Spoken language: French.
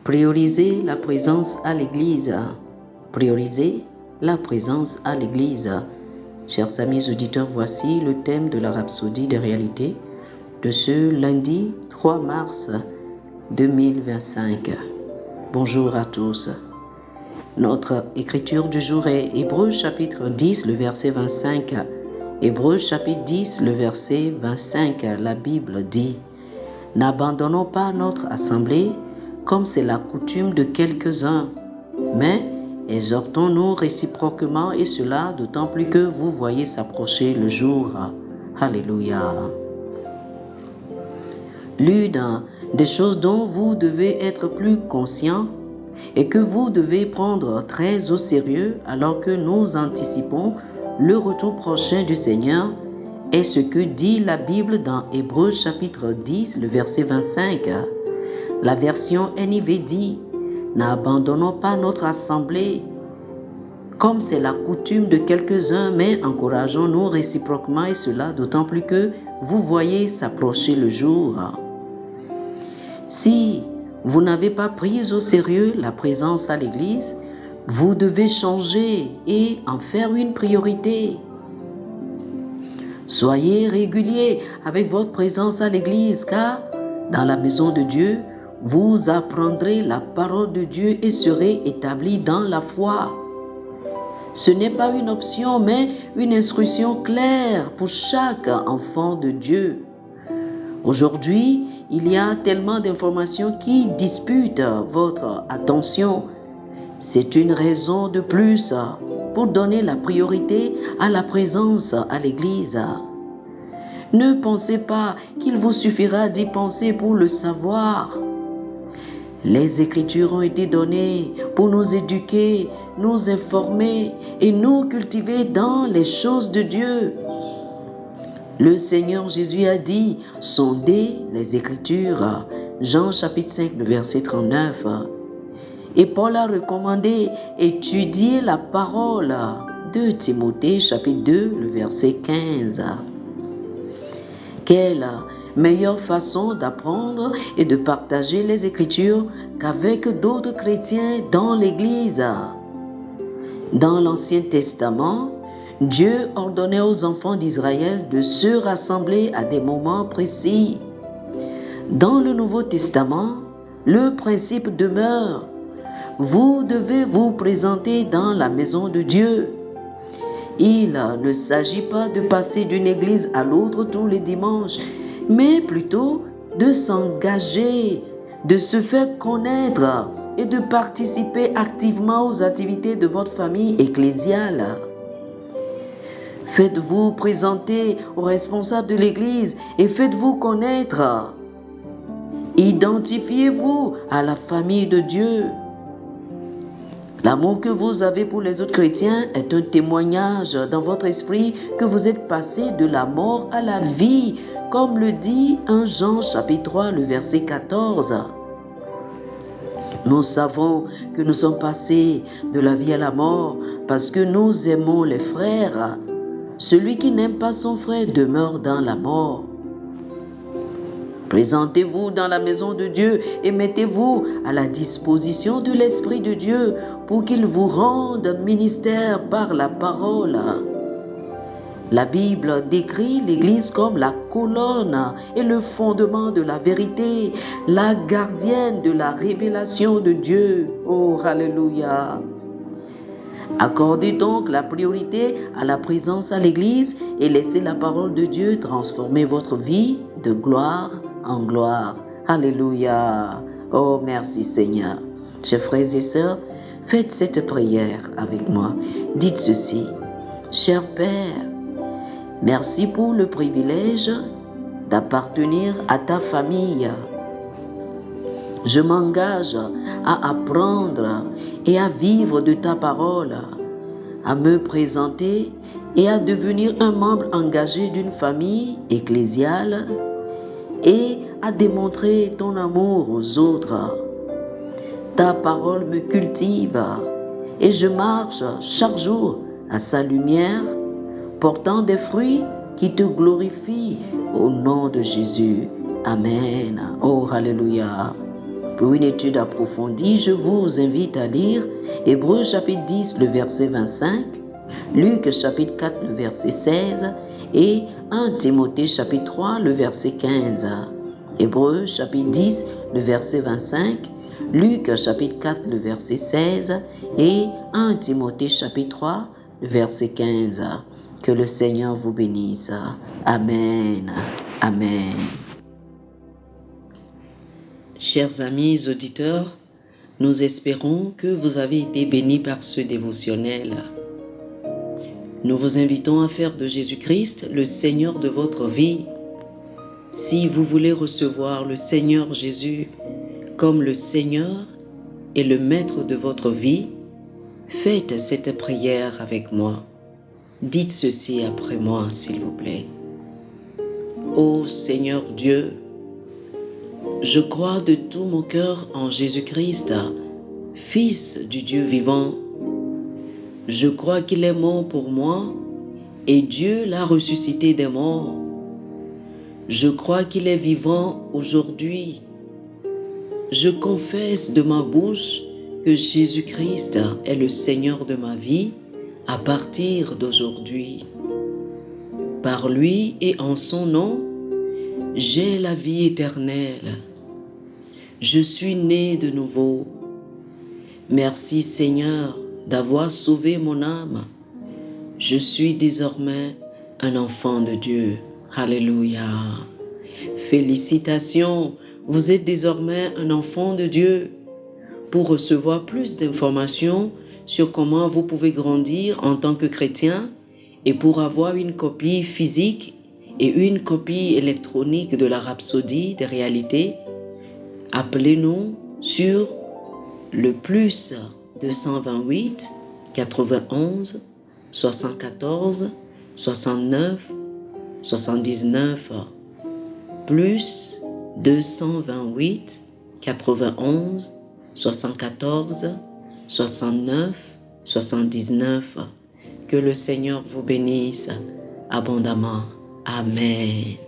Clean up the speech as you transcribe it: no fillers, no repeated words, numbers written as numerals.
Prioriser la présence à l'église. Prioriser la présence à l'église. Chers amis auditeurs, voici le thème de la Rhapsodie des réalités de ce lundi 3 mars 2025. Bonjour à tous. Notre écriture du jour est Hébreux chapitre 10, le verset 25. Hébreux chapitre 10, le verset 25. La Bible dit: N'abandonnons pas notre assemblée, comme c'est la coutume de quelques-uns, mais exhortons-nous réciproquement, et cela d'autant plus que vous voyez s'approcher le jour. Alléluia. L'une des choses dont vous devez être plus conscient et que vous devez prendre très au sérieux alors que nous anticipons le retour prochain du Seigneur est ce que dit la Bible dans Hébreux chapitre 10, le verset 25. La version NIV dit: N'abandonnons pas notre assemblée, comme c'est la coutume de quelques-uns, mais encourageons-nous réciproquement, et cela d'autant plus que vous voyez s'approcher le jour. Si vous n'avez pas pris au sérieux la présence à l'église, vous devez changer et en faire une priorité. Soyez réguliers avec votre présence à l'église, car dans la maison de Dieu, vous apprendrez la parole de Dieu et serez établis dans la foi. Ce n'est pas une option, mais une instruction claire pour chaque enfant de Dieu. Aujourd'hui, il y a tellement d'informations qui disputent votre attention. C'est une raison de plus pour donner la priorité à la présence à l'église. Ne pensez pas qu'il vous suffira d'y penser pour le savoir. Les Écritures ont été données pour nous éduquer, nous informer et nous cultiver dans les choses de Dieu. Le Seigneur Jésus a dit: sondez les Écritures. Jean chapitre 5, le verset 39. Et Paul a recommandé: étudier la parole. De Timothée chapitre 2, le verset 15. Quelle meilleure façon d'apprendre et de partager les Écritures qu'avec d'autres chrétiens dans l'Église. Dans l'Ancien Testament, Dieu ordonnait aux enfants d'Israël de se rassembler à des moments précis. Dans le Nouveau Testament, le principe demeure: vous devez vous présenter dans la maison de Dieu. Il ne s'agit pas de passer d'une église à l'autre tous les dimanches, mais plutôt de s'engager, de se faire connaître et de participer activement aux activités de votre famille ecclésiale. Faites-vous présenter aux responsables de l'église et faites-vous connaître. Identifiez-vous à la famille de Dieu. L'amour que vous avez pour les autres chrétiens est un témoignage dans votre esprit que vous êtes passé de la mort à la vie, comme le dit 1 Jean chapitre 3, le verset 14. Nous savons que nous sommes passés de la vie à la mort parce que nous aimons les frères. Celui qui n'aime pas son frère demeure dans la mort. Présentez-vous dans la maison de Dieu et mettez-vous à la disposition de l'Esprit de Dieu pour qu'il vous rende ministère par la parole. La Bible décrit l'Église comme la colonne et le fondement de la vérité, la gardienne de la révélation de Dieu. Oh, alléluia! Accordez donc la priorité à la présence à l'Église et laissez la parole de Dieu transformer votre vie de gloire en gloire. Alléluia. Oh, merci Seigneur. Chers frères et sœurs, faites cette prière avec moi. Dites ceci: Cher Père, merci pour le privilège d'appartenir à ta famille. Je m'engage à apprendre et à vivre de ta parole, à me présenter et à devenir un membre engagé d'une famille ecclésiale et à démontrer ton amour aux autres. Ta parole me cultive et je marche chaque jour à sa lumière, portant des fruits qui te glorifient au nom de Jésus. Amen. Oh, alléluia. Pour une étude approfondie, je vous invite à lire Hébreux chapitre 10, le verset 25, Luc chapitre 4, le verset 16 et 1 Timothée chapitre 3, le verset 15. Hébreux chapitre 10, le verset 25, Luc chapitre 4, le verset 16 et 1 Timothée chapitre 3, le verset 15. Que le Seigneur vous bénisse. Amen. Amen. Chers amis auditeurs, nous espérons que vous avez été bénis par ce dévotionnel. Nous vous invitons à faire de Jésus-Christ le Seigneur de votre vie. Si vous voulez recevoir le Seigneur Jésus comme le Seigneur et le Maître de votre vie, faites cette prière avec moi. Dites ceci après moi, s'il vous plaît. Ô Seigneur Dieu, je crois de tout mon cœur en Jésus-Christ, Fils du Dieu vivant. Je crois qu'il est mort pour moi et Dieu l'a ressuscité des morts. Je crois qu'il est vivant aujourd'hui. Je confesse de ma bouche que Jésus-Christ est le Seigneur de ma vie à partir d'aujourd'hui. Par lui et en son nom, j'ai la vie éternelle. Je suis né de nouveau. Merci Seigneur d'avoir sauvé mon âme. Je suis désormais un enfant de Dieu. Alléluia. Félicitations, vous êtes désormais un enfant de Dieu. Pour recevoir plus d'informations sur comment vous pouvez grandir en tant que chrétien et pour avoir une copie physique et une copie électronique de la Rhapsodie des réalités, appelez-nous sur le plus 228 91 74 69 79 plus 228 91 74 69 79. Que le Seigneur vous bénisse abondamment. Amen.